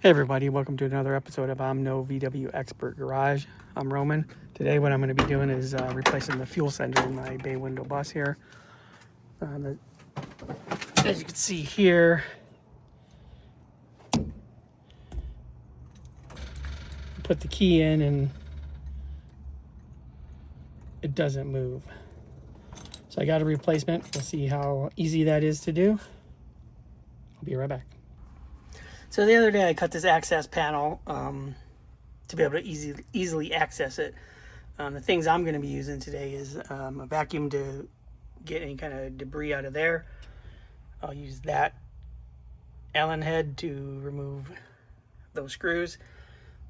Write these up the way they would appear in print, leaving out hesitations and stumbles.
Hey everybody, welcome to another episode of I'm No VW Expert Garage. I'm Roman. Today what I'm going to be doing is replacing the fuel sender in my bay window bus here. As you can see here, put the key in and it doesn't move. So I got a replacement. We'll see how easy that is to do. I'll be right back. So the other day I cut this access panel to be able to easily access it. The things I'm going to be using today is a vacuum to get any kind of debris out of there. I'll use that Allen head to remove those screws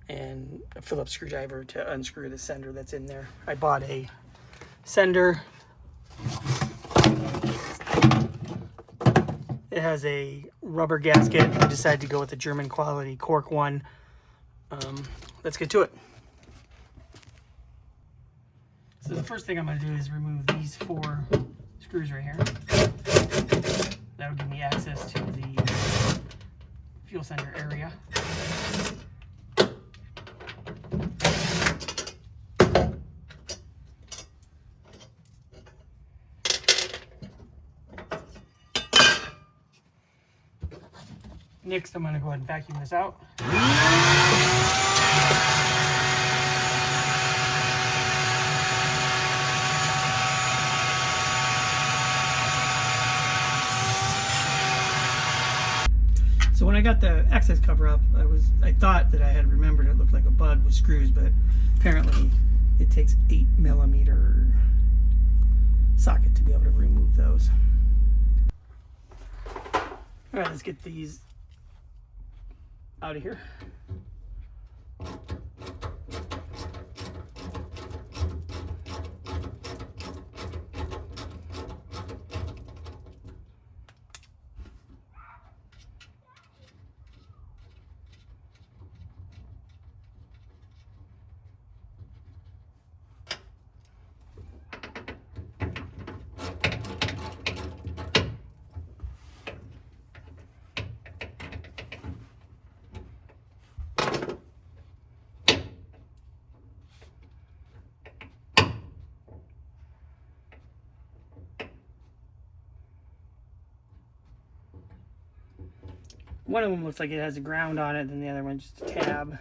and a Phillips screwdriver to unscrew the sender that's in there. I bought a sender. It has a rubber gasket. I decided to go with the German quality cork one. Let's get to it. So the first thing I'm going to do is remove these 4 screws right here. That'll give me access to the fuel sender area. Next, I'm going to go ahead and vacuum this out. So when I got the access cover up, I thought that I had remembered it looked like a bud with screws, but apparently it takes 8mm socket to be able to remove those. All right, let's get these out of here. One of them looks like it has a ground on it, and the other one's just a tab.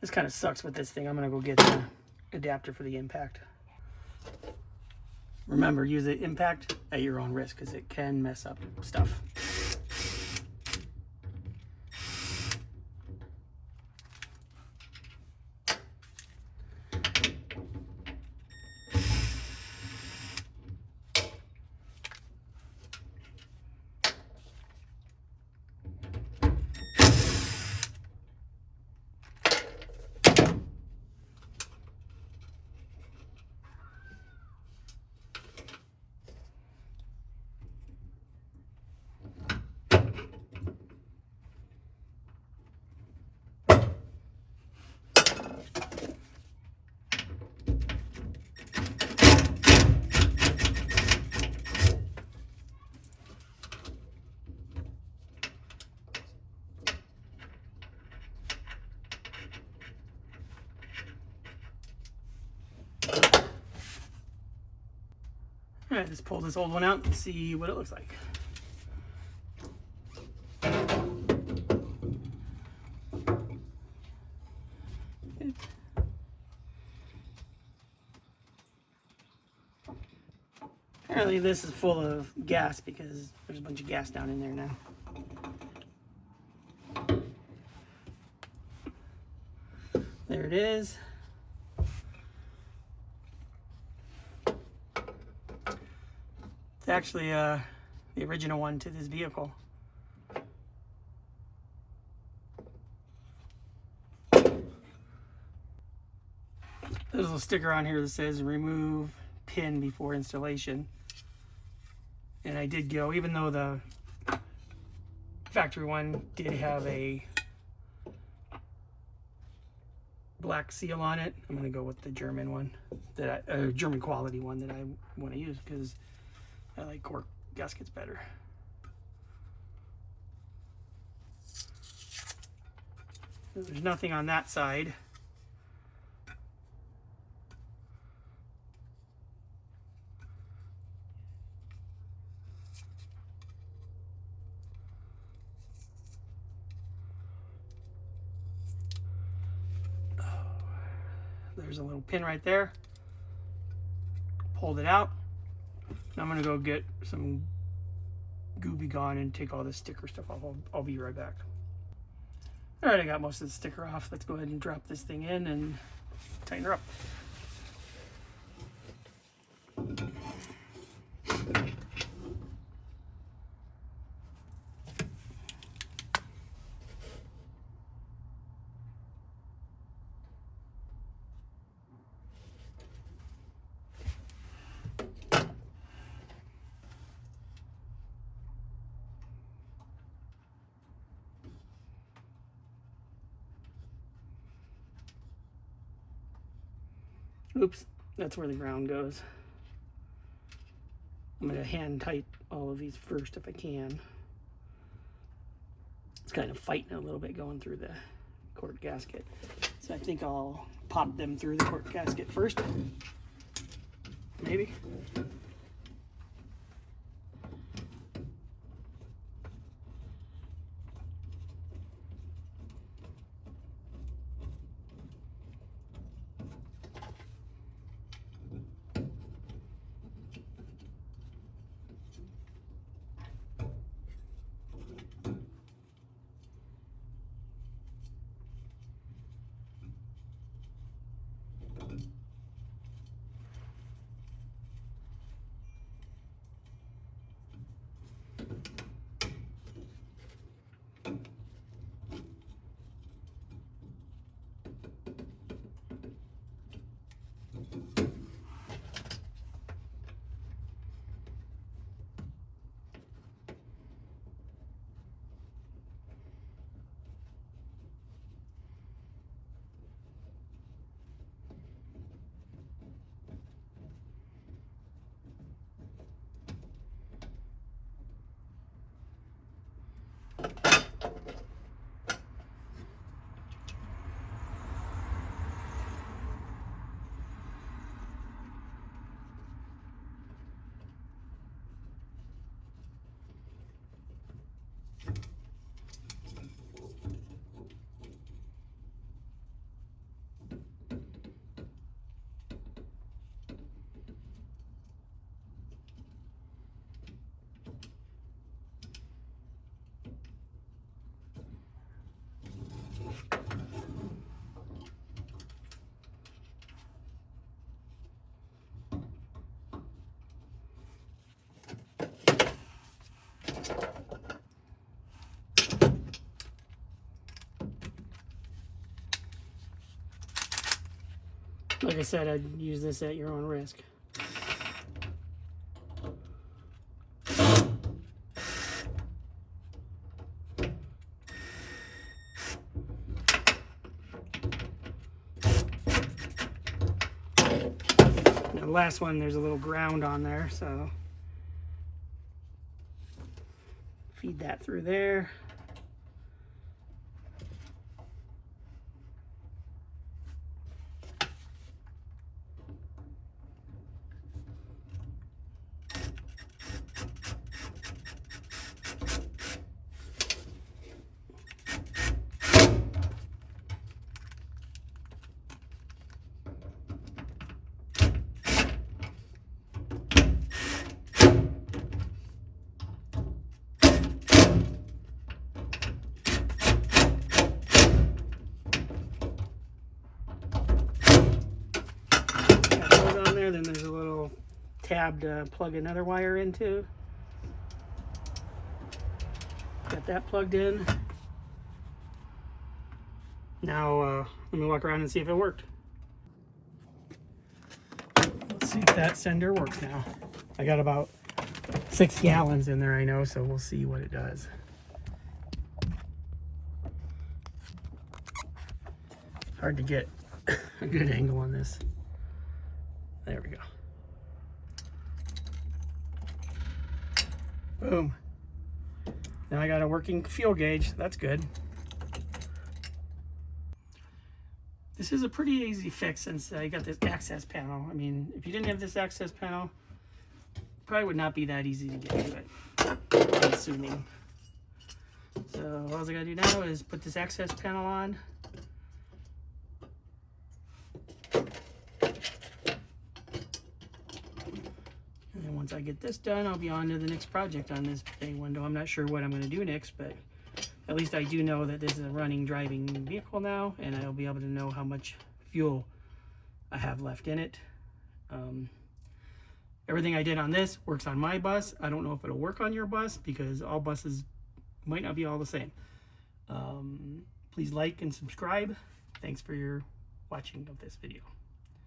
This kind of sucks with this thing. I'm going to go get the adapter for the impact. Remember, use the impact at your own risk because it can mess up stuff. All right, let's pull this old one out and see what it looks like. Apparently this is full of gas because there's a bunch of gas down in there now. There it is. It's actually the original one to this vehicle. There's a little sticker on here that says remove pin before installation. And I did go, even though the factory one did have a black seal on it. I'm going to go with the German one, German quality one that I want to use because I like cork gaskets better. There's nothing on that side. There's a little pin right there. Pulled it out. Now I'm gonna go get some Gooby Gone and take all this sticker stuff off. I'll be right back. All right, I got most of the sticker off. Let's go ahead and drop this thing in and tighten her up. Oops, that's where the ground goes. I'm going to hand tight all of these first if I can. It's kind of fighting a little bit going through the cork gasket. So I think I'll pop them through the cork gasket first. Maybe. Like I said, I'd use this at your own risk. Now, the last one, there's a little ground on there, so feed that through there. Then there's a little tab to plug another wire into. Got that plugged in. Now let me walk around and see if it worked. Let's see if that sender works now. I got about 6 gallons in there, I know, so we'll see what it does. Hard to get a good angle on this. There we go. Boom. Now I got a working fuel gauge. That's good. This is a pretty easy fix since I got this access panel. I mean, if you didn't have this access panel, it probably would not be that easy to get to it, I'm assuming. So all I gotta do now is put this access panel on. And then once I get this done, I'll be on to the next project on this bay window. I'm not sure what I'm gonna do next, but at least I do know that this is a running, driving vehicle now, and I'll be able to know how much fuel I have left in it. Everything I did on this works on my bus. I don't know if it'll work on your bus because all buses might not be all the same. Please like and subscribe. Thanks for your watching of this video.